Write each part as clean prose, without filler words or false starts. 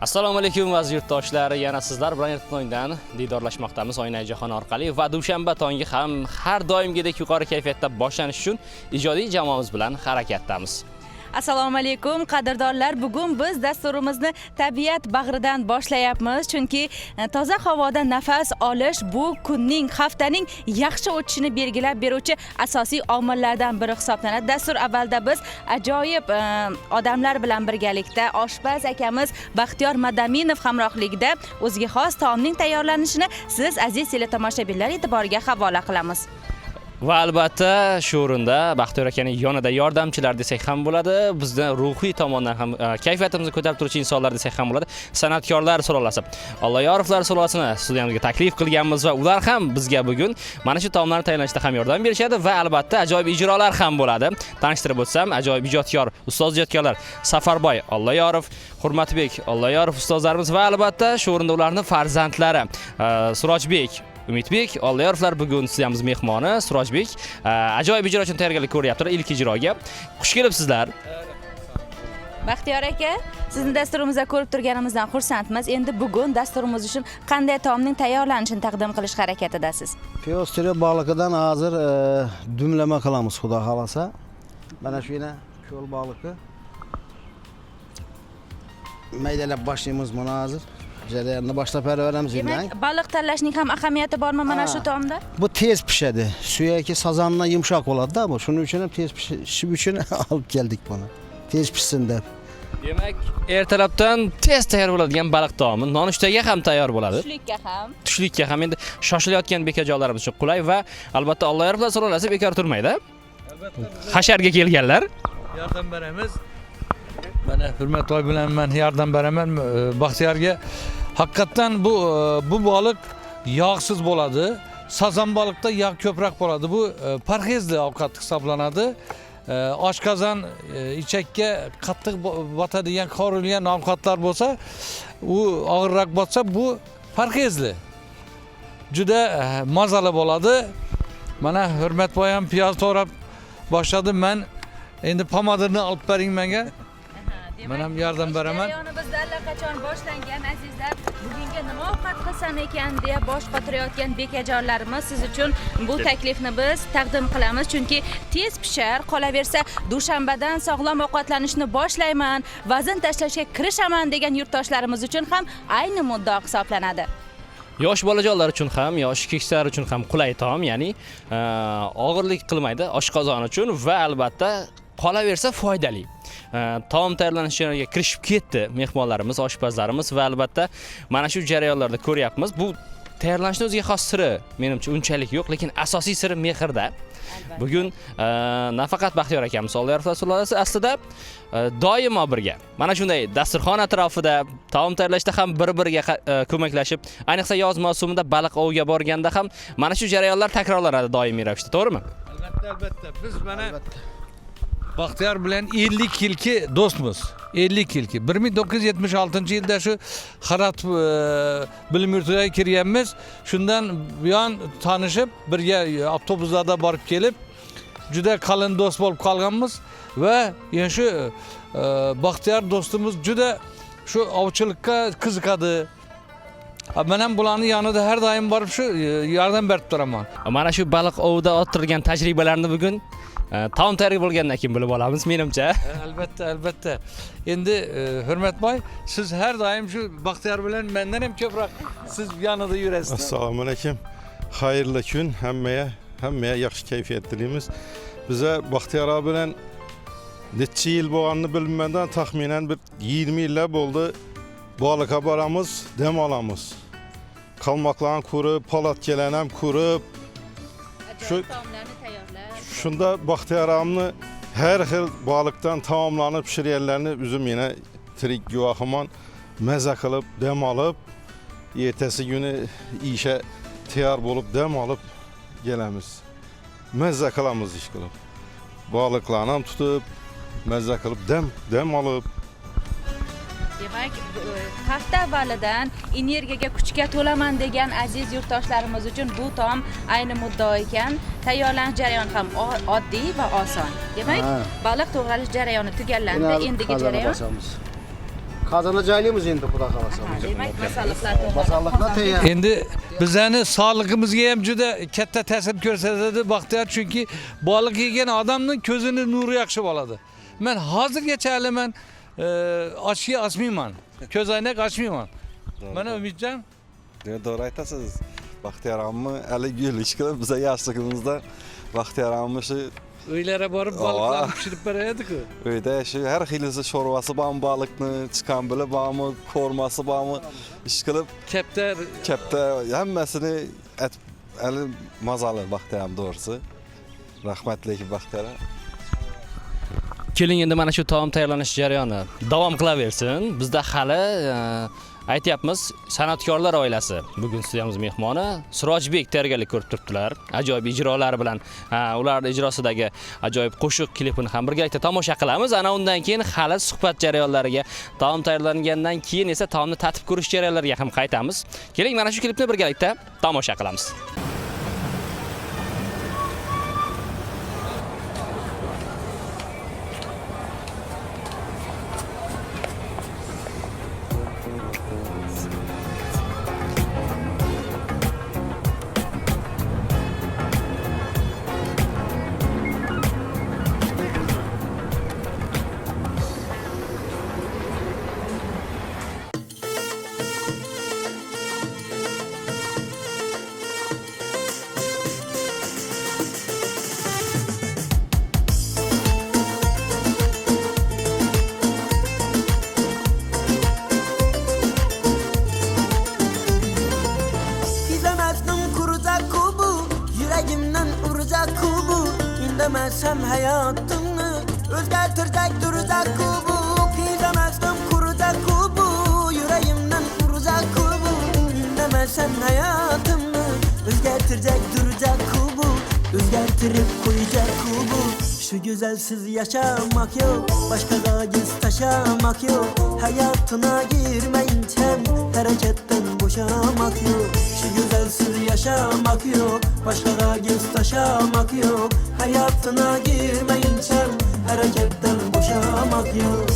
Assalomu alaykum aziz yurtdoshlar, yana sizlar bilan Ertnoydan diydorlashmoqdamiz Oynajahon orqali va dushanba tongi ham har doimgidek yuqori kayfiyatda boshlanish uchun ijodiy jamoamiz bilan harakatdamiz. Assalomu alaykum qadrdonlar. Bugun biz dasturimizni tabiat bag'ridan boshlayapmiz, chunki toza havoda nafas olish bu kunning, haftaning yaxshi o'tishini belgilab beruvchi asosiy omillardan biri hisoblanadi. Dastur avvalda biz ajoyib odamlar bilan birgalikda oshpaz akamiz Baxtiyor Madaminov hamrohligida o'ziga xos taomning tayyorlanishini siz aziz teletomoshabinlar e'tiboriga havola qilamiz. Va albatta shu o'rinda Baxtiyor akaning yonida yordamchilar desak ham bo'ladi, bizda ruhiy tomondan ham kayfiyatimizni ko'tarib turuvchi insonlar desak ham bo'ladi. San'atkorlar sulolasi, Alloyorovlar sulolasini studiyamizga taklif qilganmiz va ular ham bizga bugun mana shu taomlarni tayyorlashda ham yordam berishadi va albatta ajoyib ijrolar ham bo'ladi. Tanishtirib o'tsam, ajoyib ijodkor, ustoz ijodkorlar Safarboy Alloyorov, Hurmatbek Alloyorov ustozlarimiz va albatta shu o'rinda ularning farzandlari Surojbek Umidbek Alloyorovlar bugun studiyamiz mehmoni. Surojbek ajoyib ijro uchun tayyorgarlik ko'ryaptilar ilk ijroga. Xush kelibsizlar. Baxtiyor aka, sizni dasturimizda ko'rib turganimizdan xursandmiz. Endi bugun dasturimiz uchun qanday taomning tayyorlanishini taqdim qilish harakatidasiz? Piyostiri baliqidan hozir dumlama qilamiz, xudo xolasa. Mana shu yana ko'l baliqi. Maydalab boshlaymiz buni hozir. Jarayonni boshlab beramiz. Demak, baliq tanlashning ham ahamiyati bormi mana shu taomda? Bu tez pishadi. Suyaki sazandan yumshoq bo'ladi-da bu. Shuning uchun ham tez pishi uchun olib keldik buni. Tez pishsin deb. Demak, ertalabdan tez tayyor bo'ladigan baliq taomi nonushtaga ham tayyor bo'ladi. Tushlikka ham endi shoshilayotgan bekajonlarimiz uchun qulay va albatta Alloyorovlar sulolasi bekor turmaydi. Albatta Hasharga kelganlar yordam beramiz. Mana Hurmatoy bilan men yordam beraman Baxtiyorga. Haqiqatan bu baliq yog'siz bo'ladi. Sazan baliqda yog' ko'proq bo'ladi. Bu parhezli ovqat hisoblanadi. Oshqozon ichakka qattiq botadigan qovurilgan ovqatlar bo'lsa, u og'irroq botsa bu parhezli. Juda mazali bo'ladi. Mana Hurmatboy ham piyoz to'g'rab boshladi. Men endi pomadirni olib bering menga. Men ham yordam beraman. Bizda allaqachon boshlangan azizlar. Bugunga nima ovqat qilsam ekan deya bosh qotirayotgan bekajonlarimiz siz uchun bu taklifni biz taqdim qilamiz, chunki tez pishar. Qolaversa, dushanbadan sog'lom ovqatlanishni boshlayman, vazn tashlashga kirishaman degan yurtdoshlarimiz uchun ham ayni muddao hisoblanadi. Yosh bolajonlar uchun ham, yosh keksalar uchun ham qulay taom, ya'ni og'irlik qilmaydi oshqozon uchun va albatta qolaversa foydali. Taom tayyorlanishiga kirishib ketdi mehmonlarimiz, oshpazlarimiz va albatta mana shu jarayonlarda ko'ryapmiz. Bu tayyorlanishning o'ziga xos siri menimcha unchalik yo'q, lekin asosiy siri mehrda. Bugun nafaqat Baxtiyor akamiz Alloyorovlar sulolasi aslida doimo birga. Mana shunday dasturxon atrofida taom tayyorlashda ham bir-biriga ko'maklashib, ayniqsa yoz mavsumida baliq oviga borganda ham mana shu jarayonlar takrorlanadi doimiy ravishda, to'g'rimi? Albatta. Biz mana Baxtiyor bilan 50 yilki do'stmiz. 50 yilki. 1976-yilda shu Xarat bilim yurtiga kirganmiz. Shundan buyon tanishib, birga avtobuslarda borib kelib, juda qalin do'st bo'lib qolganmiz va yana shu Baxtiyor do'stimiz juda shu ovchilikka qiziqadi. Men ham bularning yonida har doim borib shu yordam berib turaman. Mana shu baliq ovida o'ttirgan tajribalarni bugun taom tayyor bo'lgandan keyin bilib olamiz menimcha. Albatta. Endi Hurmatboy, siz har doim shu Baxtiyor bilan mendan ham ko'proq siz yonida yurasiz. Assalomu alaykum. Xayrli kun hammaga yaxshi kayfiyat tilaymiz. Biza Baxtiyor bilan necha yil bo'lganini bilmadan taxminan bir 20 yillar bo'ldi. Baliqqa boramiz, dam olamiz. Qalmoqlarni ko'rib, palatkalarni ham ko'rib, shu taomlarni tayyorlab. Shunda Baxtiyorimni har xil baliqdan taomlarni pishirganlarni o'zim yana tirik guvohimon maza qilib, dam olib, ertasi kuni ishga tayyor bo'lib dam olib kelamiz. Maza qilamiz ish qilib. Baliqlarni ham tutib, maza qilib dam olib. Demak, hafta avvalidan energiyaga, kuchga to'laman degan aziz yurtdoshlarimiz uchun bu taom ayni muddao ekan. Tayyorlanish jarayoni ham oddiy va oson. Demak, baliq to'g'ralish jarayoni tugallandi. Endigi jarayon Qazana joylaymiz endi xudo xolasa. Demak, masalliqlar Masalliqlar tayyor. Endi bizani sog'lig'imizga ham juda katta ta'sir ko'rsatadi Baxtiyor, chunki baliq yegan odamning ko'zini nuri yaxshi bo'ladi. Men hozirgacha hali men ochga ochmayman. Ko'z aynak ochmayman. Mana Umidjon, Doğru aytasınız. Baxtiyor ammi hali gül ish qilib biza yoshligimizda Baxtiyor ammi shu uylara borib baliqlarni pishirib beraydi-ku. uyda shu har xilisi sho'rvasi bormi, baliqni chiqambili bormi, ko'rmasi bormi ish qilib Kaptar kapta hammasini hali mazali Baxtiyor am doğrusu. Rahmatli Baxtiyor. Keling endi mana shu taom tayyorlanish jarayoni davom qilaversin. Bizda hali aytyapmiz, san'atkorlar oilasi bugun studiyamiz mehmoni Sirojbek tayyorgarlik ko'rib turibdilar. Ajoyib ijrolari bilan ular ijrosidagi ajoyib qo'shiq klipini ham birgalikda tomosha qilamiz. Ana undan keyin hali suhbat jarayonlariga, taom tayyorlangandan keyin esa taomni tatib ko'rish jarayonlariga ham qaytamiz. Keling mana shu klipni birgalikda tomosha qilamiz. Demezsem hayatımı özgertirecek duracak kubu. Pijamazdım kuracak kubu, yüreğimden vuracak kubu. Demezsem hayatımı özgertirecek duracak kubu. Özgertirip koyacak kubu. Şu güzelsiz yaşamak yok, başka gagiz taşamak yok. Hayatına girmeyince hareketten boşamak yok. Şu güzelsiz yaşamak yok, başka gagiz taşamak yok. Hayatına girmeyince hareketten boşamak yok.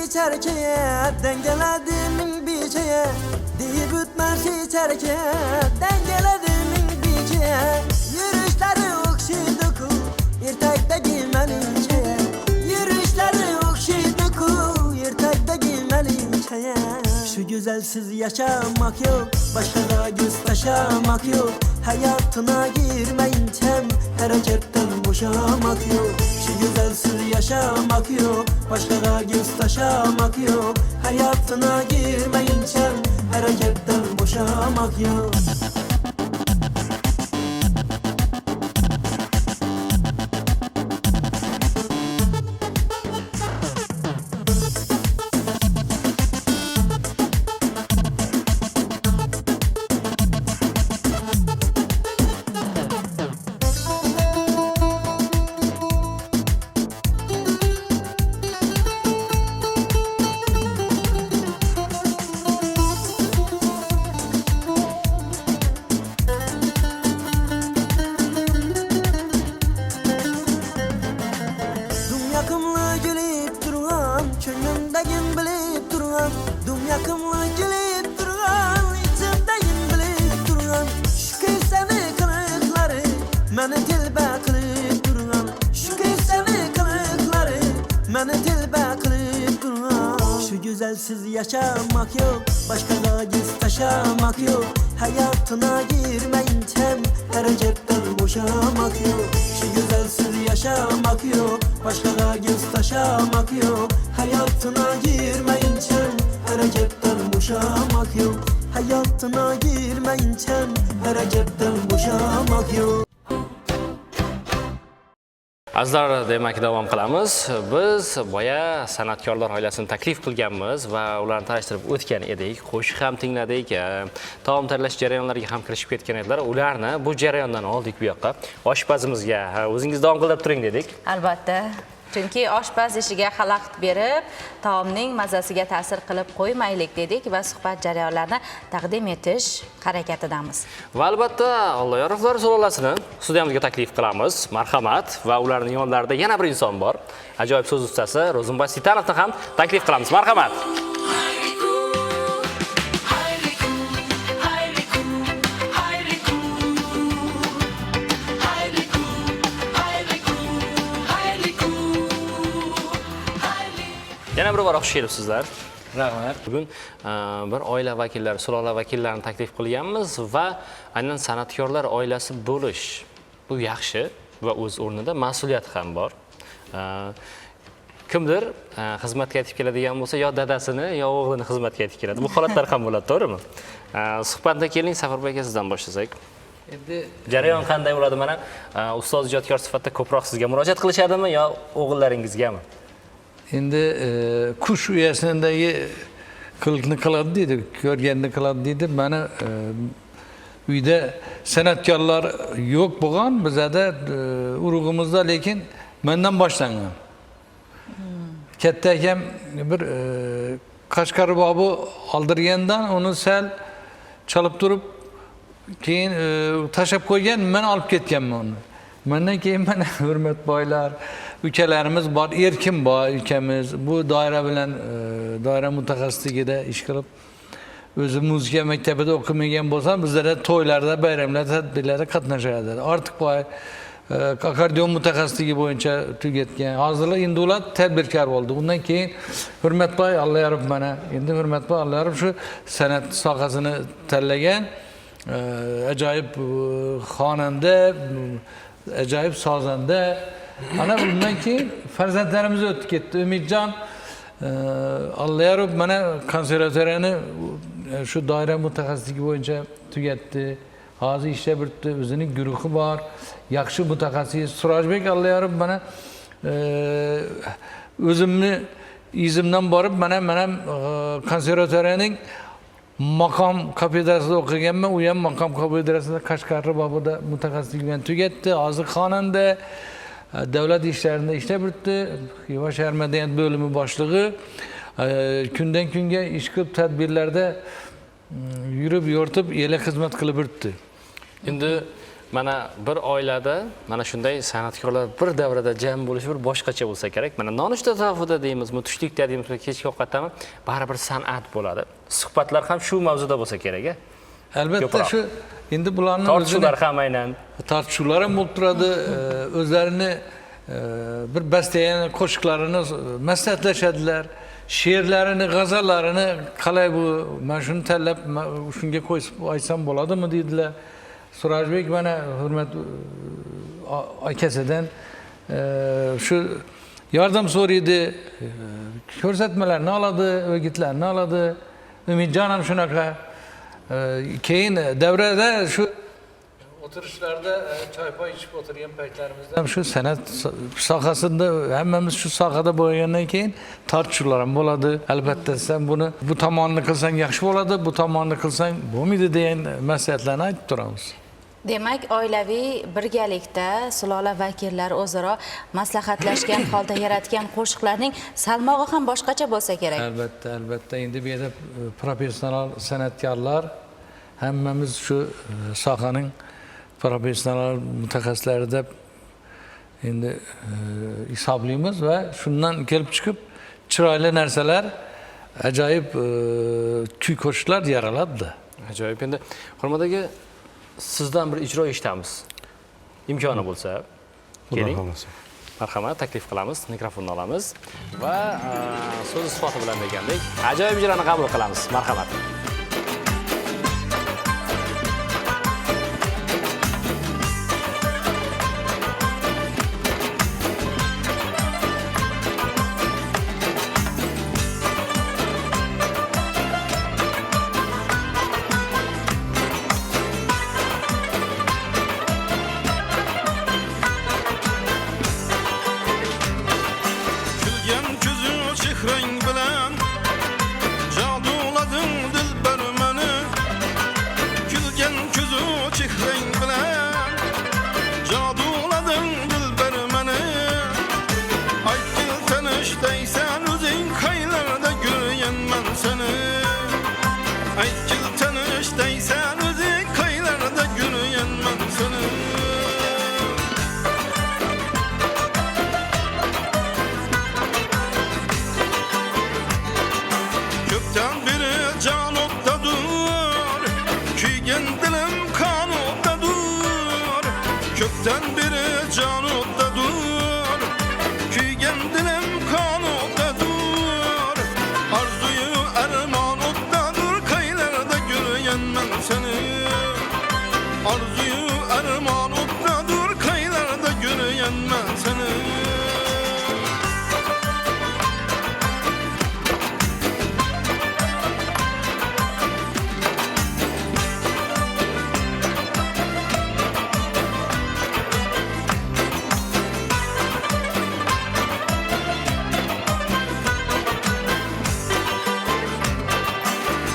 İçerkeye dengeledimin bir şeye deyip ütmez içerkeye dengeledimin bir şeye yürüyüşleri okşaydı ku ertekte giymeli şeye yürüyüşleri okşaydı ku ertekte giymeli şeye şu güzelsiz yaşamak yok başka da göz taşamak yok hayatına girmeyince hareketten boşamak yok şu güzelsiz yaşamak yok başka da göz taşamak yok hayatına girmeyince hareketten boşamak yok. Yakımlı gelip duran, içimdeyim bilip duran Şükür seni kılıkları, məni dilbə qılıb duran Şükür seni kılıkları, məni dilbə qılıb duran Şu güzelsiz yaşamak yok, başka da giz taşamak yok Hayatına girmeyince hareketten boşamak yok Şu güzelsiz yaşamak yok, başka da giz taşamak yok Hayatına girmeyince hareketten boşamak yok Hayatına girmeyince hareketten boşamak yok Azizlar, demak davom qilamiz. Biz boya san'atkorlar oilasini taklif qilganmiz va ularni tanishtirib o'tgan edik. Qo'shiq ham tingladik, taom tayyorlash jarayonlariga ham kirishib ketgan edilar. Ularni bu jarayondan oldik bu yoqqa. Oshpazimizga o'zingiz davom qilib turing dedik. Albatta. Chunki oshpaz ishiga xalaqit berib, taomning mazasiga ta'sir qilib qo'ymaylik dedik va suhbat jarayonlarini taqdim etish harakatidamiz. Va albatta, Alloyorovlar sulolasini studiyamizga taklif qilamiz. Marhamat va ularning yonlarida yana bir inson bor. Ajoyib so'z ustasi Ro'zimboy Sitanovni ham taklif qilamiz. Marhamat. Yana bir bor xush kelibsizlar. Rahmat. Bugun bir oila vakillari, sulola vakillarini taklif qilganmiz va aynan san'atkorlar oilasi bo'lish bu yaxshi va o'z o'rnida mas'uliyati ham bor. Kimdir xizmatga yetib keladigan bo'lsa, yo dadasini, yo o'g'lini xizmatga yetib keladi. Bu holatlar ham bo'ladi, to'g'rimi? Suhbatga keling, Safarbek aka sizdan boshlasak. Endi Jarayon qanday bo'ladi? Mana ustoz ijodkor sifatida ko'proq sizga murojaat qilishadimi yo o'g'illaringizgami? endi qush uyasindagi qiliqni qiladi deydi, ko'rganni qiladi deydi. Mana uyda san'atkorlar yo'q bo'lgan, bizada urug'imizda, lekin mendan boshlangan. Katta akam bir Qashqar bobi oldirgandan uni sal chalib turib, keyin tashlab qo'ygan, men olib ketganman uni. Mendan keyin mana hurmat boylar, ukalarimiz bor, Erkin bor ukamiz. Bu doira bilan doira mutaxassisligida ish qilib, o'zi muzika maktabida o'qimagan bo'lsa, bizlarda to'ylarda, bayramlarda, tadbirlarda qatnashadi. Ortiqboy akordeon mutaxassisligi bo'yicha tugatgan. Hozirda endi ular tadbirkor bo'ldi. Undan keyin Hurmatboy Alloh yarab mana, endi Hurmatboy Alloh yarab shu san'at sohasini tanlagan. Ajoyib xonanda, ajoyib sozanda. Ana bundan keyin farzandlarimiz o'tib ketdi. Umidjon Alloh yarab mana konservatoriyani shu doira mutaxassisligi bo'yicha tugatdi. Hozir ishlab yuribdi, o'zining guruhi bor. Yaxshi mutaxassis Surojbek Alloh yarab mana o'zimni izimdan borib mana konservatoriyaning maqom kafedrasida o'qiganman. U ham maqom kafedrasida Qashqar bobida mutaxassislik bilan tugatdi. Hozir xonanda, davlat ishlarida ishlab yuribdi. Xiva shahar madaniyat bo'limi boshlig'i. Kundan kunga ish qilib, tadbirlarda yurib, yo'rtib, elga xizmat qilib yuribdi. Endi mana bir oilada mana shunday san'atkorlar bir davrada jam bo'lishi bir boshqacha bo'lsa kerak. Mana nonushta tafida deymizmi, tushlikda deymizmi, kechki ovqatdami, baribir san'at bo'ladi. Suhbatlar ham shu mavzuda bo'lsa kerak-a? Albatta shu endi bularning tortishuvlar ham aynan tartishuvlar ham bo'lib turadi. O'zlarini bir bastagan qo'shiqlarini maslahatlashadilar. She'rlarini, g'azallarini qalay bu, men shuni tanlab, shunga qo'yib aytsam bo'ladimi dedilar. Surojbek mana hurmat akasidan shu yordam so'raydi, ko'rsatmalarni oladi, o'gitlarni oladi. Umidjon ham shunaqa. Keyin davrada shu o'tirishlarda choy-poy ichib o'tirgan paytlarimizda shu san'at sohasida hammamiz shu sohada bo'lgandan keyin tortishuvlar ham bo'ladi. Albatta sen buni bu tomonni qilsang yaxshi bo'ladi, bu tomonni qilsang bo'lmaydi degan maslahatlarni aytib turamiz. Demak, oilaviy birgalikda sulola vakillari o'zaro maslahatlashgan holda yaratgan qo'shiqlarning salmog'i ham boshqacha bo'lsa kerak. Albatta. Endi bu yerda professional san'atkorlar, hammamiz shu sohaning professional mutaxassislari deb endi hisoblaymiz va shundan kelib chiqib chiroyli narsalar, ajoyib kuy qo'shiqlar yaraladi. ajoyib. Endi hurmat aka, sizdan bir ijro eshitamiz. Imkoni bo'lsa, keling. Marhamat, taklif qilamiz, mikrofonni olamiz va so'z isboti bilan degandek, ajoyib ijroni qabul qilamiz. Marhamat. Külgen gözün çihreng bilen, caduladın dil Yürekten biri canımda dur, kuygen dilim kanımda dur. Arzuyu ermanımda dur, kaylarda görüyen ben seni. Arzuyu ermanımda dur, kaylarda görüyen ben seni.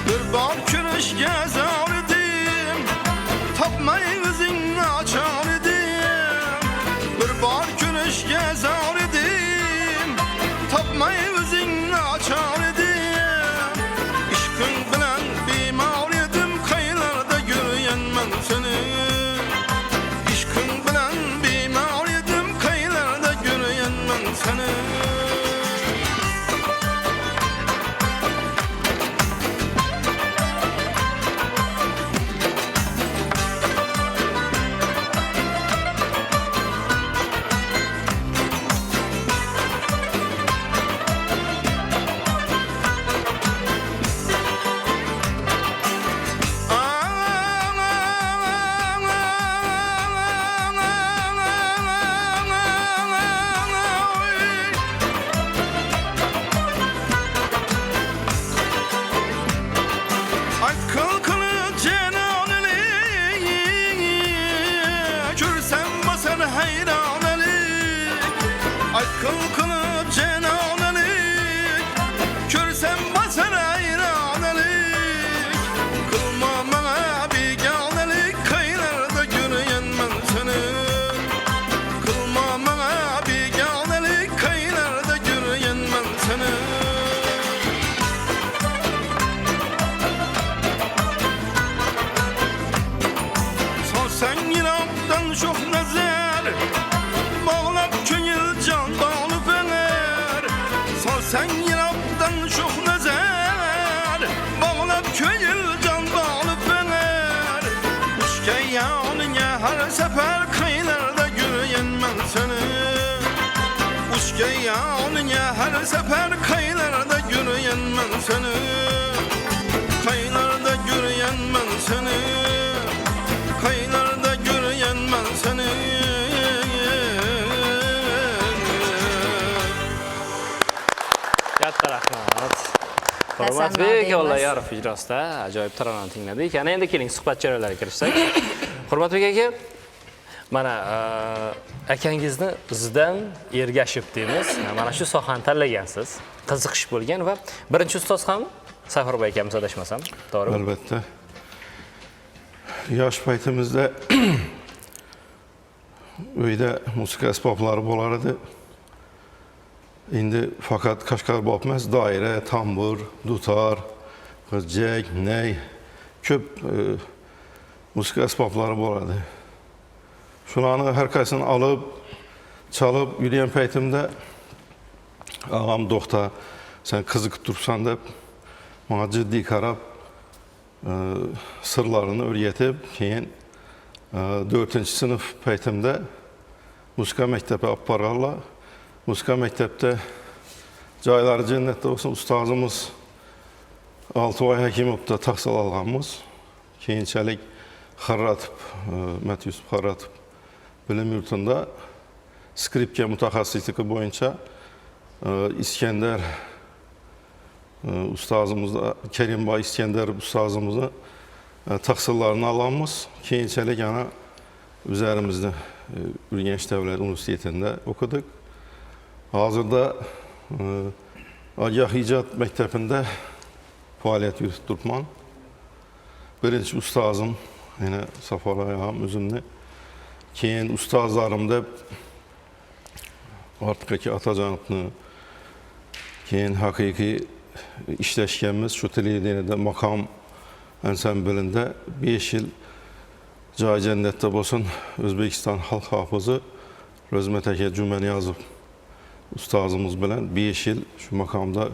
Bir bar kürüş gezer idim, tapmayı özünü açar idim. Bir bar kürüş gezer idim, tapmayı özünü açar idim. İşkın bilen bimar idim, kaylarda görüyen ben seni. İşkın bilen bimar idim, kaylarda görüyen ben seni. Ay kılkını cenaneli, görsem basan hayraneli. Ay kılkını cenaneli, görsem basan hayraneli. Kılma bana biganelik, kaylarda görüyen ben seni. Kılma bana biganelik, kaylarda görüyen ben seni. Sen yıramdan çok nazar, bağlap köyül can bağlı fener. Sen yıramdan çok nazar, bağlap köyül can bağlı fener. Uçke yanıya her sefer, kıyılarda görüyen ben seni. Uçke yanıya her sefer, kıyılarda görüyen ben seni. Kıyılarda görüyen ben seni. Kaylarda görüyen ben seni. Katta rahmat. Hurmatbek deymiz. Ollayarov ijrosida ajoyib taronani tingladik. Yana endi keling suhbat jarayonlariga kirishsak. Hurmatbek aka, mana akangizni izidan ergashib deymiz. Mana shu sohani tanlagansiz. Qiziqish bo'lgan va birinchi ustoz ham Safarboy akamiz adashmasam, to'g'rimi? Albatta. Yosh paytimizda uyda musiqa asboblari bo'lar edi. Endi faqat qashqarbob emas, doira, tambur, dutor, g'ijjak, ney, ko'p musiqa asboblari bo'ladi. Shularni har qaysini olib, chalib yurgan paytimda og'am do'xta, sen qiziqib turibsan deb menga jiddiy qarab sırlarını öğretip, keyin 4. sınıf paytimda musiqa maktabi olib borganlar. Musiqa maktabda joylari jannatda bo'lsin, ustozimiz Altıvoy Hakimovda tahsil olganmiz. Keyinchalik Xarratov, Mat Yusuf Xarratov bilim yurtunda skripka mutaxassisligi bo'yicha İskender ustozimizda Kerimboy İskender ustozimizni tahsillerini alanmiz. Keyinchalik yana üzerimizde Urganch Davlat Universitetinde okuduk. Hazırda Agah İcad Mektebi'nde faaliyet yürütüp durman. Birinci ustazım yine Safarboy ağam özümni. Keyin ustazlarımda artık Atacanıpni, keyin hakiki işleşkenimiz şu televizyonda makam ensemblinde 5 yıl Cay Cennet'te bolsun Özbekistan Halk Hafızı Rozmet Aka Jumaniyazov ustazımız bilen 5 yıl şu makamda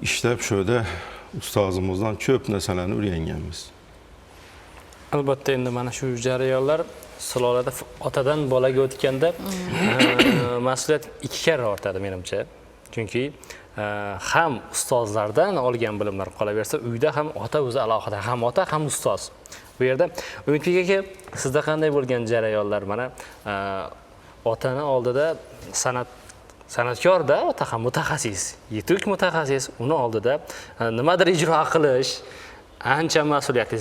işlep şöyle ustazımızdan köp neseleni öğrengenmiz. Albatta endi mana shu jarayonlar sulolada otadan bolaga o'tganda mas'uliyat 2 karra ortadi menimcha. Chunki ham ustozlardan olgan bilimlar qolaversa, uyda ham ota o'zi alohida, ham ota, ham ustoz. Bu yerda Umidbek aka, sizda qanday bo'lgan jarayonlar? Mana otani oldida san'atkor-da, ota ham mutaxassis, yetuk mutaxassis, uni oldida nimadir ijro qilish ancha mas'uliyatli.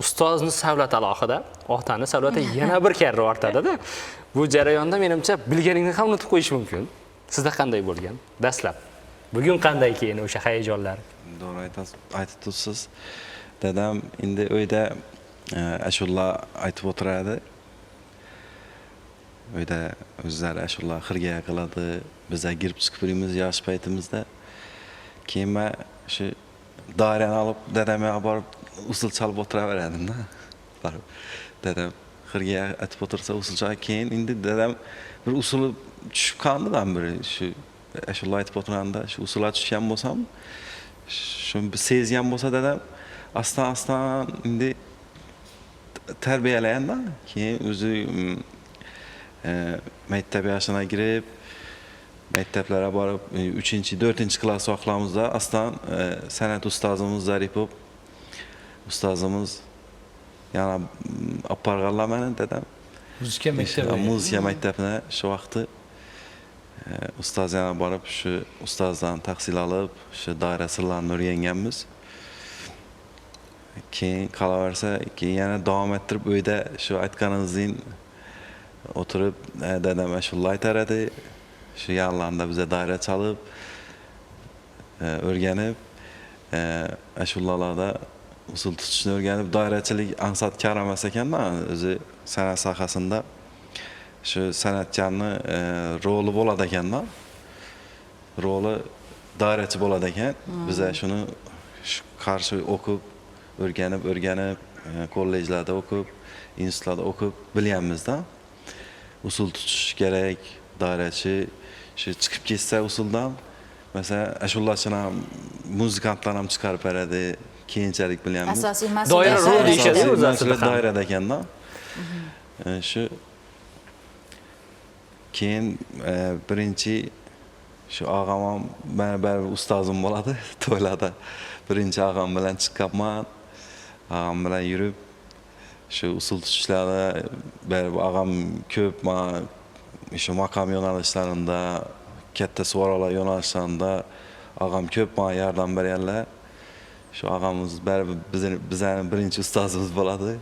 Ustozni savlati alohida, otani savlati yana bir karra ortadi-da. Bu jarayonda menimcha bilganingni ham unutib qo'yish mumkin. Sizda qanday bo'lgan? Dastlab. Bugun qanday keyin o'sha hayajonlar? Doğru aytib tursiz. Dadam endi uyda ashula aytib o'tiradi. Uyda o'zlari ashula xirga qiladi. Bizga girib chiqib yurimiz yosh paytimizda. Keyin men shu dairani olib dadamga borib usul chalib o'tiraverdim-da. Dadam xirga aytib o'tirsa usul chalib, keyin endi dadam bir usuli tushib qoldidan bir shu ashula aytib o'tirganda shu usulga tushgan bo'lsam, shuni bir sezgan bo'lsa dadam astan endi tarbiyalaganda, keyin o'zi maktab yoshina girib, maktablarga borib 3-4 klass vaqtlarimizda astan san'at ustozimiz Zaripov ustozimiz yana olib borganlar meni dadam. Muzika maktabi. Muzika maktabine shu vaqti ustoz yana borib shu ustozdan tahsil olib, shu doira sirlarini o'rganganmiz. Keyin qolaversa, keyin yana davom ettirib uyda shu aytganingizdek o'tirib dadam ashula aytar edi. Shu yanlarında bize daira çalıp o'rganib, ashulalarda usul tutishni o'rganib, dairachilik ansatgar emas ekanda, o'zi san'at sohasida shu san'atkorni roli bo'ladi ekanda. Roli dairachi bo'ladi ekan. Biz shuni qarshi o'qib, o'rganib, kollejlarda o'qib, institutlarda o'qib bilyapmiz-da. Usul tutish kerak, dairachi shu chiqib ketsa usuldan, masalan, ashulachilar ham muzikantlar ham chiqarib beradi, keyinchalik bilyapmiz. Asosiy Doira rol deyishadi o'zi aslida doirada ekanda. Shu keyin birinchi shu og'am ham meni baribir ustozim bo'ladi to'ylarda. Birinchi og'am bilan chiqqanman. Og'am bilan yurib shu usul tutishlarda baribir og'am ko'p shu maqom yo'nalishlarida, katta suvoralar yo'nalishlarida og'am ko'p menga yordam berganlar. Shu og'amiz baribir bizning birinchi ustozimiz bo'ladi.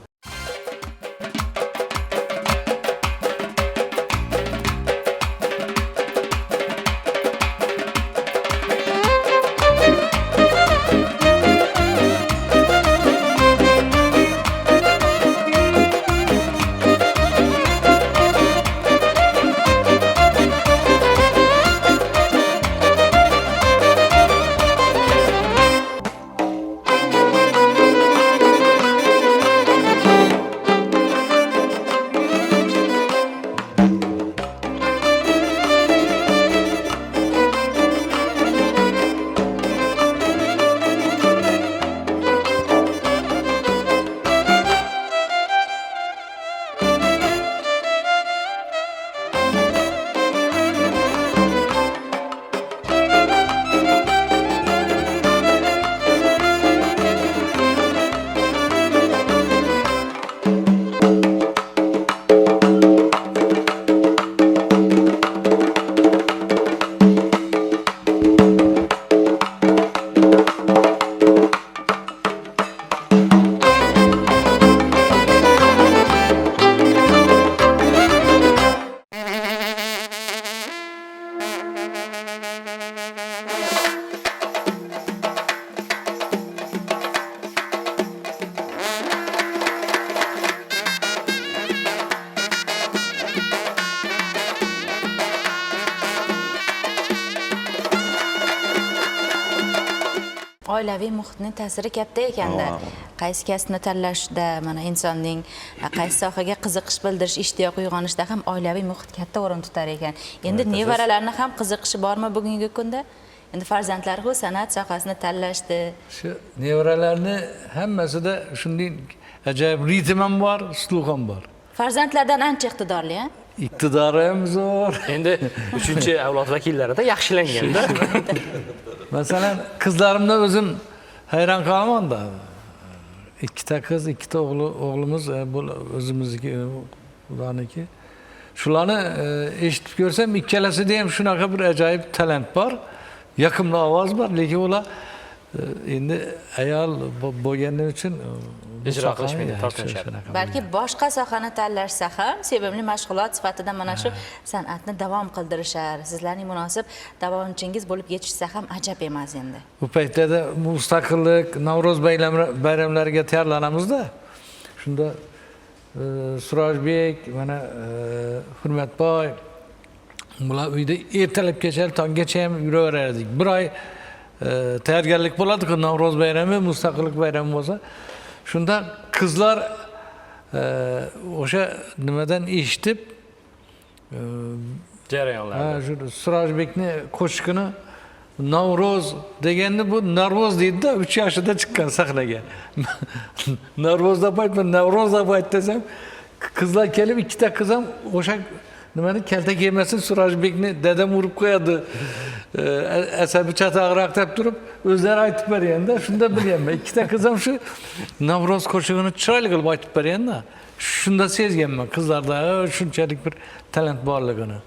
Oilaviy muhitning ta'siri katta ekanda. Qaysi kasbni tanlashda, mana insonning qaysi sohaga qiziqish bildirish, ishtiyoq uyg'onishda ham oilaviy muhit katta o'rin tutar ekan. Endi nevaralarni ham qiziqishi bormi bugungi kunda? Endi farzandlar bu san'at sohasini tanlashdi. Shu nevaralarni hammasida shunday ajoyib ritm ham bor, uslub ham bor. Farzandlardan ancha iqtidorli, ha? Iqtidori ham zo'r. Endi 3-avlod vakillarida yaxshilanganda. Masalan, qizlarimda o'zim hayron qolaman-da. Ikkita qiz, ikkita o'g'limiz bu o'zimizniki, ularniki. Shularni eshitib ko'rsam, ikkalasida ham shunaqa bir ajoyib talant bor. Yoqimli ovoz bor, lekin ular endi ayol bo'lgani uchun ijro qilishmaydi, tortinishadi. Balki boshqa sohani tanlashsa ham sevimli mashg'ulot sifatida mana shu san'atni davom qildirishar. Sizlarning munosib davonchingiz bo'lib yetishsa ham ajab emas endi. Bu paytlarda mustaqillik, Navro'z bayramlariga tayyorlanamiz-da. Shunda Surojbek, mana Hurmatboy, bular uyda ertalabgacha, tonggacha ham yuraverardik. Bir oy tayyorgarlik bo'ladi-ku, Navro'z bayrami, mustaqillik bayrami bo'lsa. Shunda qizlar o'sha nimadan eshitib, jarayonlarda. Surojbekni qo'shiqini Navro'z deganda bu Navro'z deydi-da, 3 yoshida chiqqan sahnaga. Navro'z deb aytma, Navro'z deb ayt desam, qizlar kelib, ikkita qiz ham o'sha nimani kaltak yemasin, Surojbekni dadam urib qo'yadi. Asabi chatag'roq deb turib, o'zlari aytib berganda, shunda bilganman. Ikkita qiz ham shu Navro'z qo'shig'ini chiroyli qilib aytib berganda, shunda sezganman qizlarda shunchalik bir talant borligini.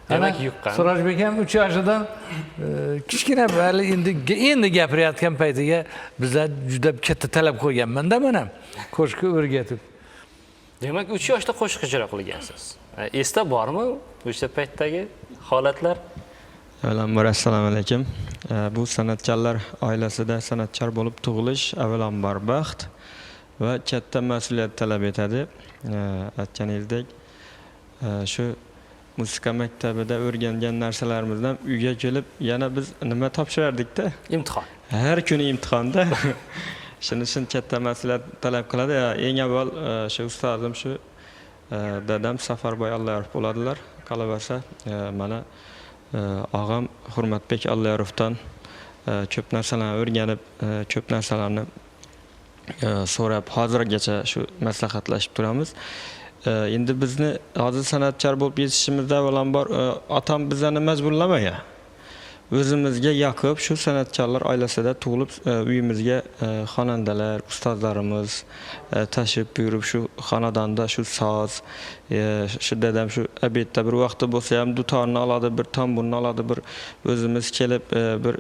Demak, yuqqan. Surojbek ham 3 yoshidan kichkina hali endi gapirayotgan paytiga bizlar juda katta talab qo'yganman-da men ham qo'shiqni o'rgatib. Demak, 3 yoshda qo'shiq ijro qilgansiz. Esda bormi o'sha paytdagi holatlar? Avvalambor assalomu alaykum. Bu san'atkorlar oilasida san'atkor bo'lib tug'ilish avvalambor baxt va katta mas'uliyat talab etadi. Aytganingizdek, shu musiqa maktabida o'rgangan narsalarimizdan uyga kelib yana biz nima topshirardik-da? Imtihon. Har kuni imtihonda. Shuning uchun katta mas'uliyat talab qiladi. Eng avval shu ustozim shu dadam Safarboy Allayarov bo'ladilar. Qolaversa, mana og'am Hurmatbek Allayarovdan ko'p narsalarni o'rganib, ko'p narsalarni so'rab, hozirgacha shu maslahatlashib turamiz. Endi bizni hozir san'atkor bo'lib yetishishimizda avvalambor otam bizlarni majburlamagan. O'zimizga yoqib, shu san'atkorlar oilasida tug'ilib, uyimizga xonandalar, ustozlarimiz tashib buyurib, shu xonadonda shu soz, shu dadam shu abedda bir vaqti bo'lsa ham dutorni oladi, bir tamburni oladi, bir o'zimiz kelib bir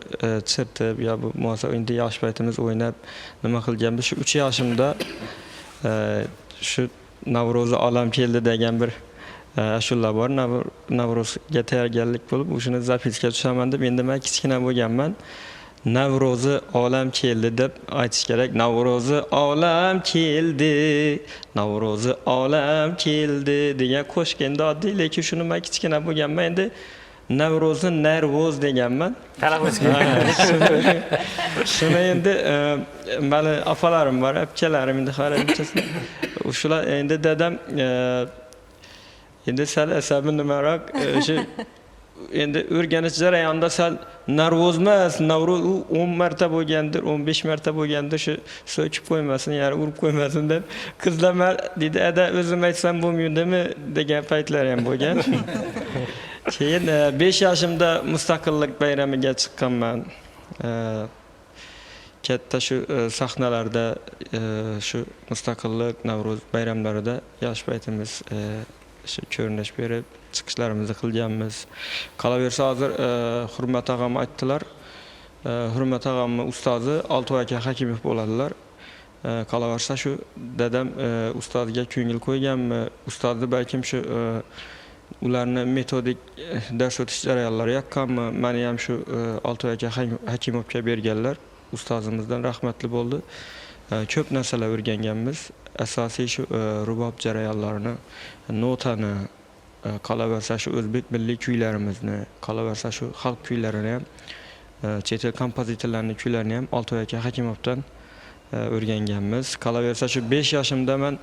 chirtib, yo bu bo'lmasa endi yosh paytimiz o'ynab nima qilganmiz. Shu 3 yoshimda shu Navro'zi olam keldi degan bir ashula bor. Navrozga tayyorgarlik bo'lib, o'shani zapiska tushaman deb, endi men kichkina bo'lganman. Navro'zi olam keldi deb aytish kerak. Navro'zi olam keldi, Navro'zi olam keldi degan qo'shiq endi oddiy, lekin shuni men kichkina bo'lganman, endi Navro'zi narvoz deganman. Shuni endi meni opalarim bor, akalarim endi xaridimchasi. Shular endi dadam endi sal asabi nimaroq shu endi o'rganish jarayonida sal narvoz emas, Navro'z 10 marta bo'lgandir, 15 marta bo'lgandir, shu so'kib qo'ymasin, ya'ni urib qo'ymasin deb qizlar dedi, "Ada o'zim aytsam bo'lmaydimi?" degan paytlar ham bo'lgan. Keyin 5 yoshimda mustaqillik bayramiga chiqqanman. Katta shu sahnalarda shu mustaqillik, Navro'z bayramlarida yosh paytimiz shu ko'rinish berib chiqishlarimizni qilganmiz. Qolaversa hozir Hurmat og'am aytdilar. Hurmat og'amning ustozi Oltoy aka Hakimov bo'ladilar. Qolaversa shu dadam ustoziga ko'ngil qo'yganmi, ustozni balkim shu ularni metodik dars o'tish jarayonlari yoqqanmi, meni ham shu Oltoy aka Hakimovga berganlar. Ustozimizdan rahmatli bo'ldi. Ko'p narsalar o'rganganmiz. Asosiy shu rubob jarayonlarini, notani, qolaversa shu o'zbek milliy kuylarimizni, qolaversa shu xalq kuylarini ham, chet el kompozitorlarining kuylarini ham Oltoy aka Hakimovdan o'rganganmiz. Qolaversa shu 5 yoshimda men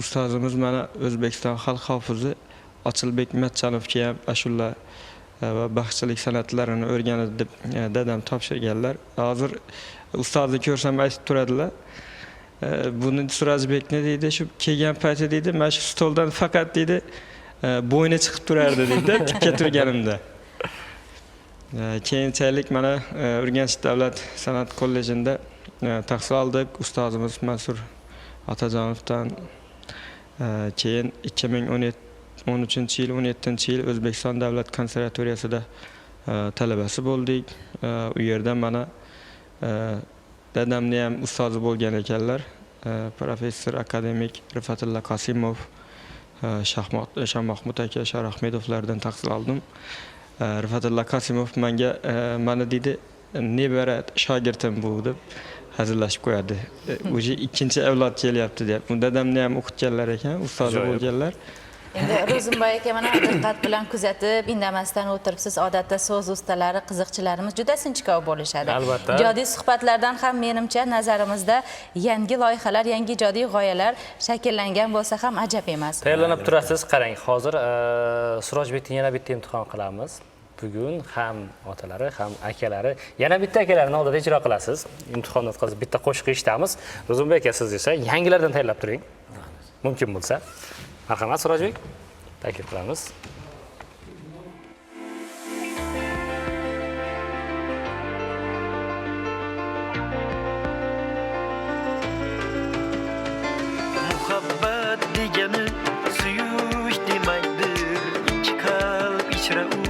ustozimiz mana O'zbekiston xalq hofizi Ochilbek Matchanovga ham ashula va baxshichilik san'atlarini o'rganadi deb dadam topshirganlar. Hozir ustozni ko'rsam aytib turadilar. Buni Surajbekni deydi, shu kelgan payti deydi, mana shu stoldan faqat deydi bo'yni chiqib turardi deydi, tikka turganimda. Keyinchalik mana Urganch davlat san'at kollejida tahsil oldik. Ustozimiz Mansur Otajonovdan keyin 2013-yil, 17-yil O'zbekiston davlat konservatoriyasida talabasi bo'ldik. U yerda mana dadamni ham ustozi bo'lgan ekanlar. Professor akademik Rifatulla Qosimov, Shahmahmud aka, Sharahmedovlardan tahsil oldim. Rifatulla Qosimov menga mana deydi, nebara shogirdim bu deb hazillashib qo'yadi. O'zi ikkinchi avlod kelyapti deb. Dadamni ham o'qitganlar ekan, ustozi bo'lganlar. Endi Ro'zimboy aka mana diqqat bilan kuzatib, indamasdan o'tiribsiz. Odatda so'z ustalari, qiziqchilarimiz juda sinchkov bo'lishadi. Albatta. Ijodiy suhbatlardan ham menimcha nazarimizda yangi loyihalar, yangi ijodiy g'oyalar shakllangan bo'lsa ham ajab emas. Tayyorlanib turasiz. Qarang, hozir Surojbekning yana bitta imtihon qilamiz. Bugun ham otalari, ham akalari, yana bitta akalarini oldida ijro qilasiz. Imtihonni o'tkazib bitta qo'shiq eshitamiz. Ro'zimboy aka, siz esa yangilardan tayyorlab turing. Mumkin bo'lsa. Marhamat Surojbek, taklif qilamiz. Muhabbat degani suyush demakdir, ikki qalb ichra u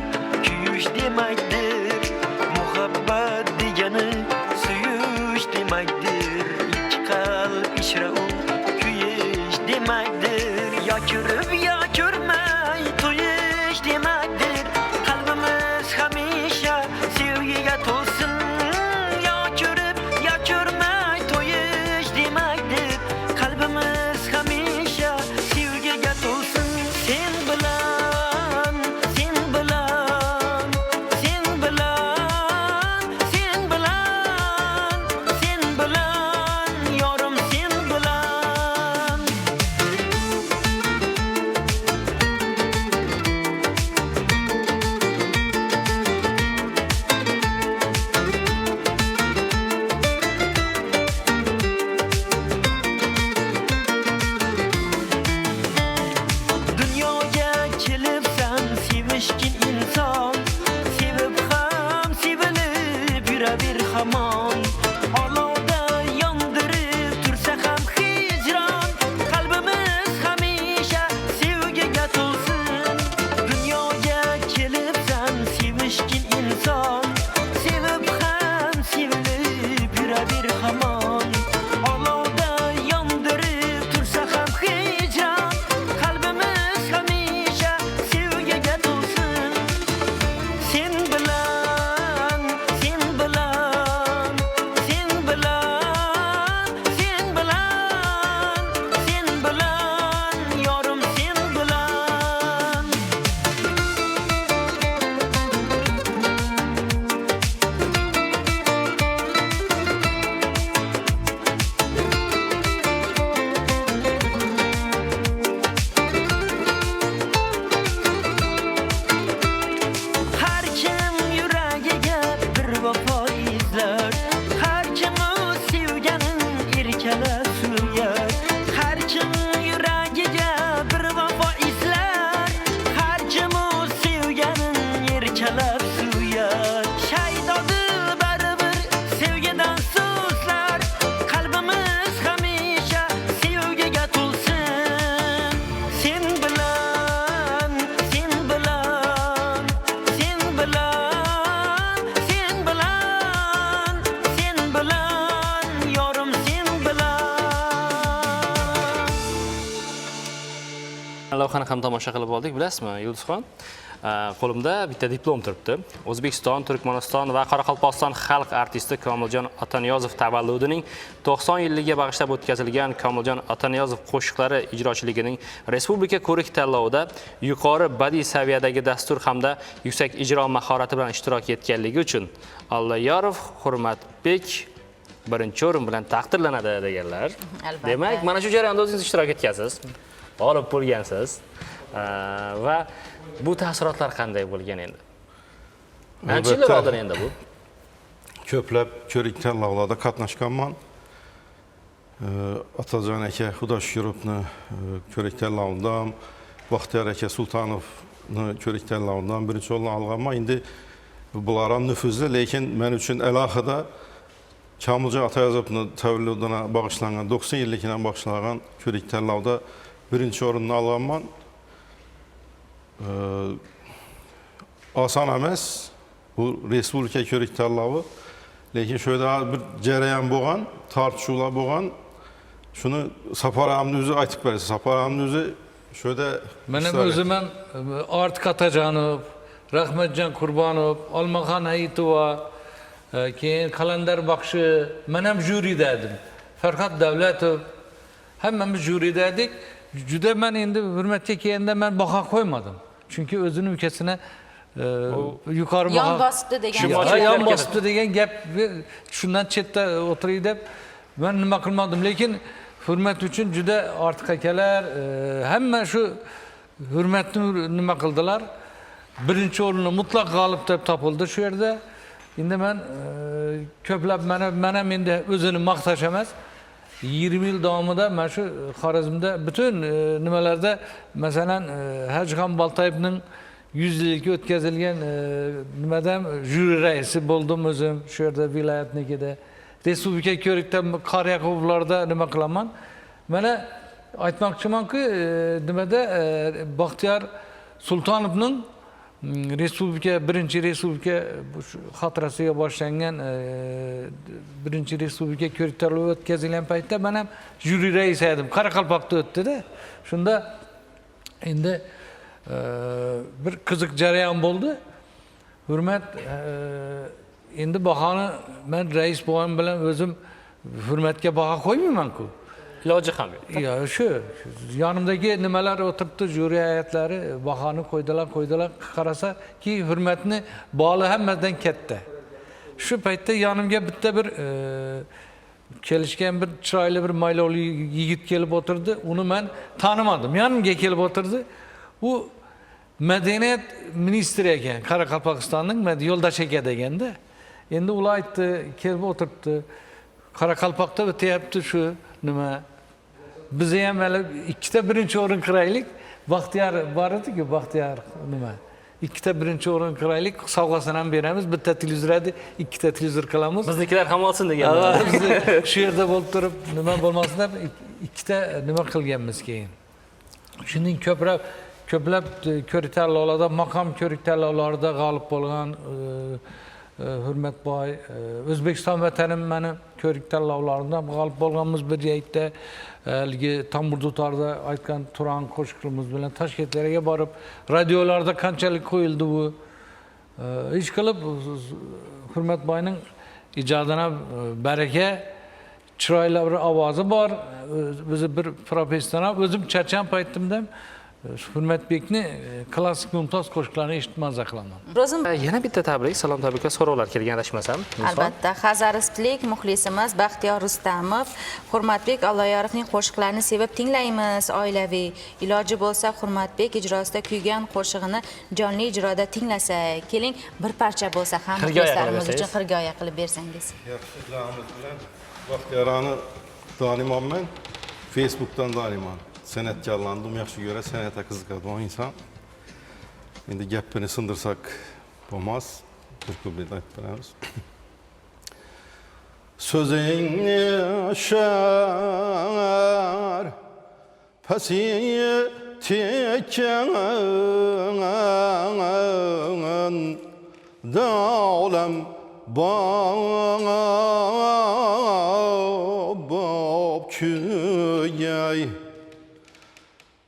kuyush demakdir. Muhabbat degani suyush demakdir, ikki qalb ichra u kuyish demakdir. Ya ko'rib ya ko'rmay to'yish demakdir. Qalbimiz hamisha sevgiga to'lsin. Ya ko'rib ya ko'rmay to'yish demakdir. Qalbimiz hamisha sevgiga to'lsin. Sen bilan, sen bilan, sen bilan, sen bilan, sen bilan, yorim sen bilan. Dunyoga kelibsan sevishkin inson, sevib ham sevilib yuraver hamon. Olovda yondirib tursa ham hijron, qalbimiz hamisha sevgiga to'lsin. Dunyoga kelibsan sevishkin inson, sevib ham sevilib yuraver hamon. Olovda yondirib tursa ham hijron, qalbimiz hamisha sevgiga to'lsin. Sen bilan, sen bilan, sen bilan, sen bilan, sen bilan, yorim sen bilan. Har kim yuragiga bir vafo izlar, har kim o'z sevganin erkalab suyar. Har kim yuragiga bir vafo izlar, har kim o'z sevganin erkalab suyar. Shaydodir baribir sevgidan so'zlar, qalbimiz hamisha sevgiga to'lsin. Sen bilan, sen bilan, sen bilan, sen bilan, sen bilan, yorim sen bilan. Lavhani ham tomosha qilib oldik, bilasizmi, Yulduzxon? Qo'limda bitta diplom turibdi. O'zbekiston, Turkmaniston va Qoraqalpog'iston xalq artisti Komiljon Otaniyozov tavalludining 90 yilligiga bag'ishlab o'tkazilgan Komiljon Otaniyozov qo'shiqlari ijrochiligining respublika ko'rik tanlovida yuqori badiiy saviyadagi dastur hamda yuksak ijro mahorati bilan ishtirok etganligi uchun Allayyorov Hurmatbek birinchi o'rin bilan taqdirlanadi deganlar. Albatta. Demak, mana shu jarayonda o'zingiz ishtirok etgansiz. G'olib bo'lgansiz. Va bu taassurotlar qanday bo'lgan endi? Qancha yillar Albatta. oldin endi bu? Ko'plab ko'rik tanlovlarda qatnashganman. Atajon aka Xudoshkurovni ko'rik tanlovidan, Baxtiyor aka Sultanovni ko'rik tanlovidan birinchi o'rinni olganman. Endi bular ham nüfuzli, lekin men uchun alohida Kamiljon Atayazovni tavalluduna bag'ishlangan 90 yilligidan bag'ishlangan ko'rik tanlovda birinchi o'rinni olganman. Oson emas bu respublika ko'rik tanlovi. Lekin şöyle bir jarayon bo'lgan, tartishuvlar bo'lgan. Shuni Safar amni o'zi aytib bersa, Safar amni o'zi şöyle Benim özümün Artik Atacanov, Rahmetcan Kurbanov, Almahan Hayitova, keyin Kalender Bakşı, ben hem jüriydedim. Ferhat Devletov, hemmemiz jüriydedik. Juda ben indi hürmetke keyinde ben baha koymadım. Çünkü özünün ülkesine yukarı baha... Yan bosibdi degan Yan bosibdi degan gap shundan chetda o'tiray deb men nima qilmadim, lekin hurmat uchun juda ortiq akalar hamma shu hurmatni nima qildilar. Birinchi o'rinni mutlaq g'olib deb topildi shu yerda. Endi men ko'plab mana endi o'zini maqtash emas, 20 yil davomida mana shu Xorazmda bütün nimalarda masalan Hajxon Baltayevning 100 yillik o'tkazilgan nimadan jüri raisi bo'ldim o'zim shu yerda viloyatnikida. Respublika ko'rikda Qaryaqublarda nima qilaman. Mana aytmoqchimanki, nimada Baxtiyor Sultonovning birinchi respublika xotirasiga boshlangan birinchi respublika ko'rik tanlovi o'tkazilgan paytda men ham jüri raisi edim. Qoraqalpoqda o'tdi-da. Shunda endi bir qiziq jarayon bo'ldi. Hurmat endi bahoni men rais bo'lgan bilan o'zim hurmatga baho qo'ymayman-ku. Iloji ham yo'q. Ya shu yonimdagi nimalar o'tiribdi, jüri hayotlari bahoni qo'ydilar, qarasa ki hurmatni boli hammadan katta. Shu paytda yonimga bitta bir kelishgan bir chiroyli bir maylovli yigit kelib o'tirdi. Uni men tanimadim. Yonimga kelib o'tirdi. U madaniyat ministri ekan, Qoraqalpog'istonning yo'ldosh aka deganda. Endi ular aytdi, kelib o'tiribdi. Qoraqalpoqda o'tyapti shu nima. Biz ham hali ikkita birinchi o'rin qiraylik. Baxtiyor bor edi-ku, Baxtiyor nima. Ikkita birinchi o'rin qiraylik, sovg'asini ham beramiz. Bitta televizor edi, ikkita televizor qilamiz. Biznikilar ham olsin deganlar. Biz shu yerda bo'lib turib, nima bo'lmasin deb ikkita nima qilganmiz keyin. Shuning ko'plab ko'rik tanlovlarda, maqom ko'rik tanlovlarida g'olib bo'lgan Hurmatboy, O'zbekiston vatanim meni ko'rik tanlovlarida g'olib bo'lganmiz bir yerda. Haligi Tambur dutorda aytgan Turan qo'shiqimiz bilan Toshkentlarga borib, radiolarda qanchalik qo'yildi bu. Ish qilib Hurmatboyning ijodina baraka, chiroyli bir ovozi bor. O'zi bir professional, o'zim charcham paytimda Hurmatbekni klassik mumtoz qo'shiqlarini eshitib maza qilaman. O'zim Yana bitta tabrik, salom tabriklar, so'rovlar kelgan adashmasam. albatta Xazaristlik muxlisimiz Baxtiyor Rustamov Hurmatbek Alloyorovning qo'shiqlarini sevib tinglaymiz, oilaviy. Iloji bo'lsa Hurmatbek ijrosida kuygan qo'shig'ini jonli ijroda tinglasak. Keling, bir parcha bo'lsa ham muxlislarimiz uchun xirgoya qilib bersangiz. Yaxshi, rahmat bilan Baxtiyorani taniyman men. Facebook'tan taniyman. San'atkorlandim, yaxshi ko'ra, san'atga qiziqadigan inson. Endi gapini sindirsak bo'lmas, bir kublet aytib beramiz. So'zingni shar pasi tekkan da'olam bob kuyay.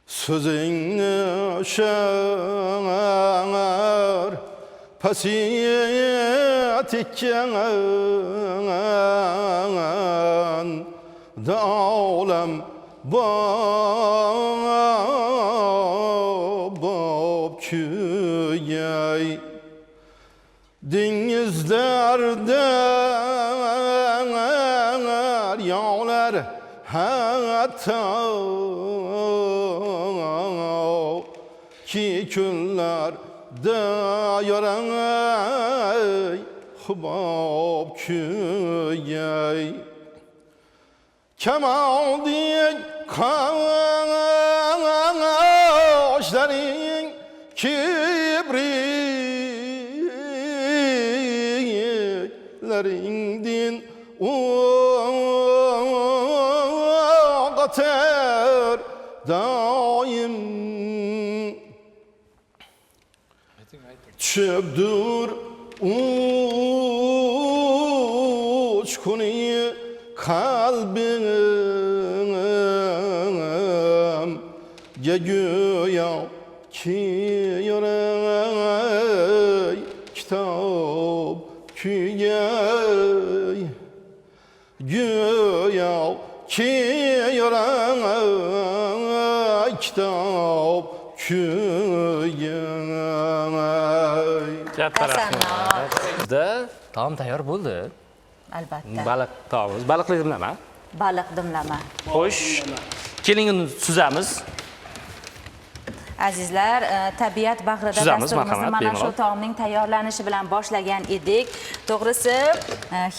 Sözünü şer pasiyet etken dağlam bob küyey. Denizlerde yağlar hatta ki günler dayaray hubab küyey Kemal diye kaşların kibrilerindin Qatar daim çöpdür uçkunu kalbim güya ki yüreği kitap küyey güya ki yüreği kitap küyey Bizda taom tayyor bo'ldi. Albatta. Baliq taomimiz, baliqli dimlama. Baliq dimlama. Xo'sh, keling uni suzamiz. Azizlar, tabiat bag'rida Suzamiz, dasturimizni marhamat, mana shu bemalol. taomning tayyorlanishi bilan boshlagan edik. To'g'risi,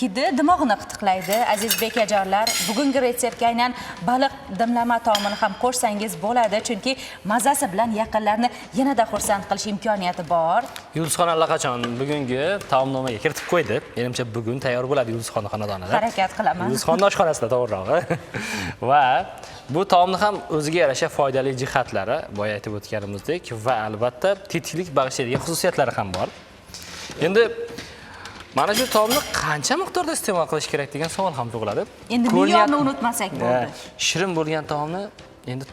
hidi dimog'ini qitiqlaydi. Aziz bekajonlar, bugungi retseptga aynan baliq dimlama taomini ham qo'shsangiz bo'ladi, chunki mazasi bilan yaqinlarni yanada xursand qilish imkoniyati bor. Yulduzxon allaqachon bugungi taomnomaga kiritib qo'ydi. Menimcha bugun tayyor bo'ladi Yulduzxon xonadonida. Harakat qilaman. Yulduzxon oshxonasida to'g'rirog'i. Va bu taomni ham o'ziga yarasha foydali jihatlari, boya aytib o'tganimizdek, va albatta tetiklik bag'ishlaydigan xususiyatlari ham bor. Endi mana shu taomni qancha miqdorda iste'mol qilish kerak degan savol ham tug'iladi. Endi me'yorni unutmasak bo'ldi. Shirin bo'lgan taomni endi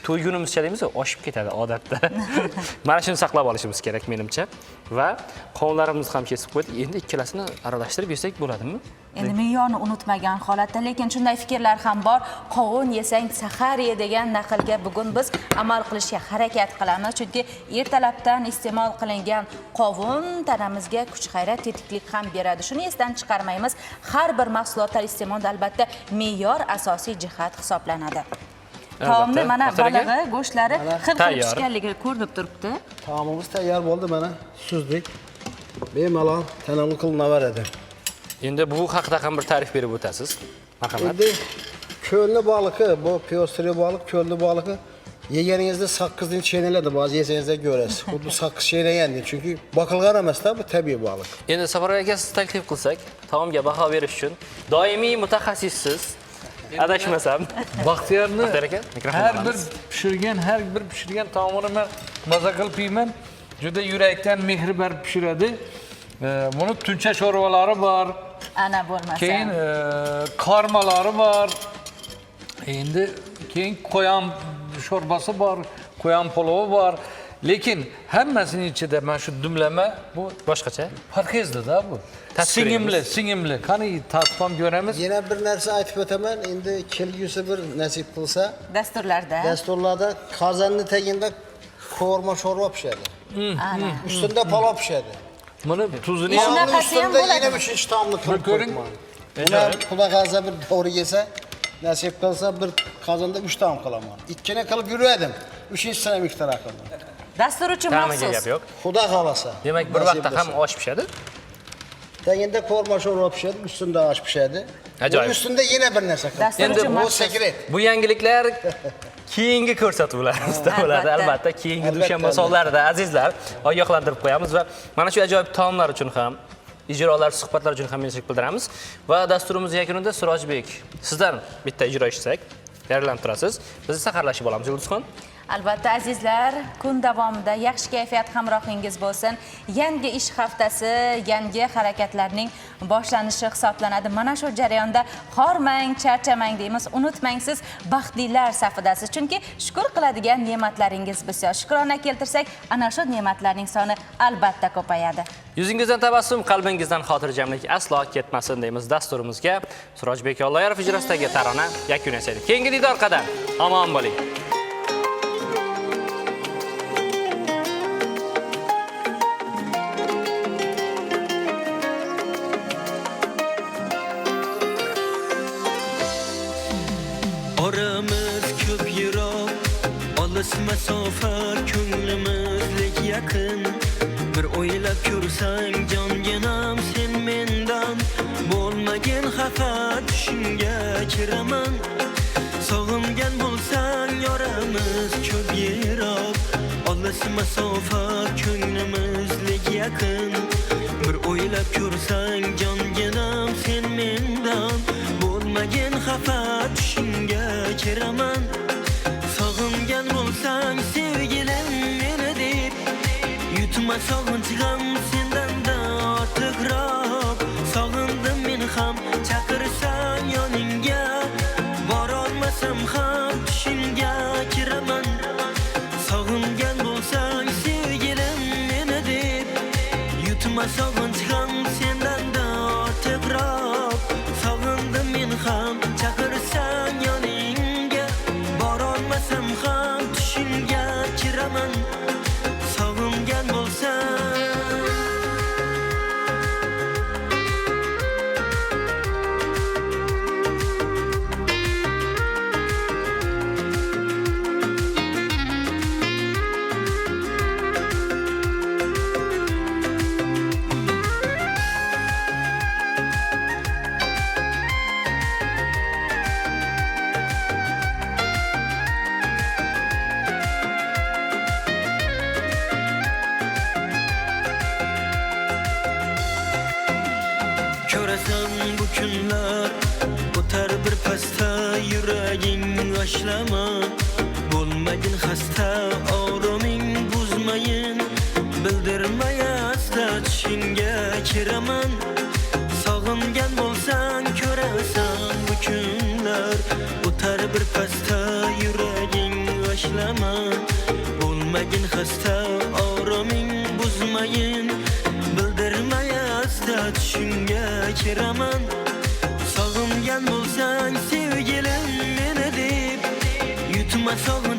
to'ygunimizchalik oshib ketadi odatda. Mana shuni saqlab olishimiz kerak menimcha. Va qovunlarimizni ham kesib qo'ydik. Endi ikkalasini aralashtirib yesak bo'ladimi? Endi me'yorni unutmagan holatda, lekin shunday fikrlar ham bor. Qovun yesang sahar ye degan naqlga bugun biz amal qilishga harakat qilamiz, chunki ertalabdan iste'mol qilingan qovun tanamizga kuch-g'ayrat, tetiklik ham beradi. Shuni esdan chiqarmaymiz. Har bir mahsulotlar iste'molida albatta me'yor asosiy jihat hisoblanadi. Taomni mana balig'i, go'shtlari xil-xil pishganligi ko'rinib turibdi. Taomimiz tayyor bo'ldi mana. Suzdik. Bemalol tanamni qilinaveradi. Endi bu haqida ham bir ta'rif berib o'tasiz. Marhamat. Endi ko'lni baliqi, bu piyostri baliq, ko'lni baliqi yeganingizda saqqizini chaynaladi, ba'zi yesangizda ko'rasiz. Xuddi saqqiz chaynagandek, chunki boqilgan emas-da, bu tabiiy baliq. Endi Safar aka siz taklif qilsak, taomga baho berish uchun doimiy mutaxassissiz. Adashmasam. Baxtiyorni mikrofon har bir pishirgan taomini men maza qilib yeyman. Juda yurakdan mehr berib pishiradi. Buni tuncha sho'rvalari bor. Ana bo'lmasa. Keyin qarmalari bor. Endi keyin qo'yam sho'rbasi bor, qo'yam palovi bor. Lekin hammasining ichida mana shu dumlama bu boshqacha. parhezda bu. Singimli. Qani tatib ko'ramiz. Yana bir narsa aytib o'taman, endi kelgusi bir nasib qilsa, dasturlarda qozonni tagida qo'rma sho'rva pishadi. Ustida palov pishadi. Buni tuzini Shunaqasi ham ustida bo'ladi. yana 3 taomni qilib ko'ring. qo'yman. Buni xudo xolasa bir to'g'ri yesa, nasib qilsa bir qozonda 3 taom qilaman. Ikkini qilib yuradim. 3-inchisini ham ikkita qilaman. Dastur uchun Ta'miga maxsus. gap yo'q. Xudo xolasa. Demak, bir vaqtda ham osh pishadi. Tagida qo'rma sho'rva pishadi, ustida osh pishadi. Ajoyib. Uning ustida yana bir narsa qilib. Dastur Endi uchun Bu maxsus. sekret. Bu yangiliklar keyingi ko'rsatuvlarimizda bo'ladi. Albatta, keyingi dushanba sonlarida azizlar ogohlantirib qo'yamiz va mana shu ajoyib taomlar uchun ham, ijrolar, suhbatlar uchun ham minnatdorchilik bildiramiz. Va dasturimiz yakunida Sirojbek, sizdan bitta ijro eshitsak, tayyorlanib turasiz. Biz saharlashib olamiz, Yulduzxon. Albatta azizlar, kun davomida yaxshi kayfiyat hamrohingiz bo'lsin. Yangi ish haftasi, yangi harakatlarning boshlanishi hisoblanadi. Mana shu jarayonda hormang, charchamang deymiz. Unutmang, siz baxtlilar safidasiz. Chunki shukr qiladigan ne'matlaringiz bisyor. Shukrona keltirsak, ana shu ne'matlarning soni albatta ko'payadi. Yuzingizdan tabassum, qalbingizdan xotirjamlik aslo ketmasin deymiz dasturimizga. Sirojbek Olloyarov ijrosidagi tarona yakun yasaydi. Keyingi didor qadar omon bo'ling. Oramiz ko'p yiroq, olis masofa, ko'nglimizlik yaqin. Bir o'ylab ko'rsang jonginam sen mendan bo'lmagin xafa tushimga kiraman sog'ingan bo'lsang yoramiz ko'p yiroq olis masofa ko'nglimizlik yaqin bir o'ylab ko'rsang jonginam sen mendan bo'lmagin xafa tushimga kiraman sog'ingan bo'lsang sevgilim meni deb yutma sog'inch g'am sendan da ortiqroq sog'indim men ham chaqirsang yoningga borolmasam ham tushimga kiraman sog'ingan bo'lsang sevgilim meni deb yutma sog'inch g'am sendan da ortiqroq sog'indim men ham chaqirsang yoningga borolmasam ham tushimga kiraman sog'ingan bo'lsang ko'rasan bu kunlar o'tar bir pasta yuraging g'ashlama bo'lmagin xasta oroming buzmayin bildirmayasda tushingga kiraman sog'ingan bo'lsang ko'rasan bu kunlar o'tar bir pasta yuraging g'ashlama bo'lmagin xasta oroming buzmayin bildirmayasda tushimga kiraman sog'ingan bo'lsang sevgilim meni deb yutma sog'in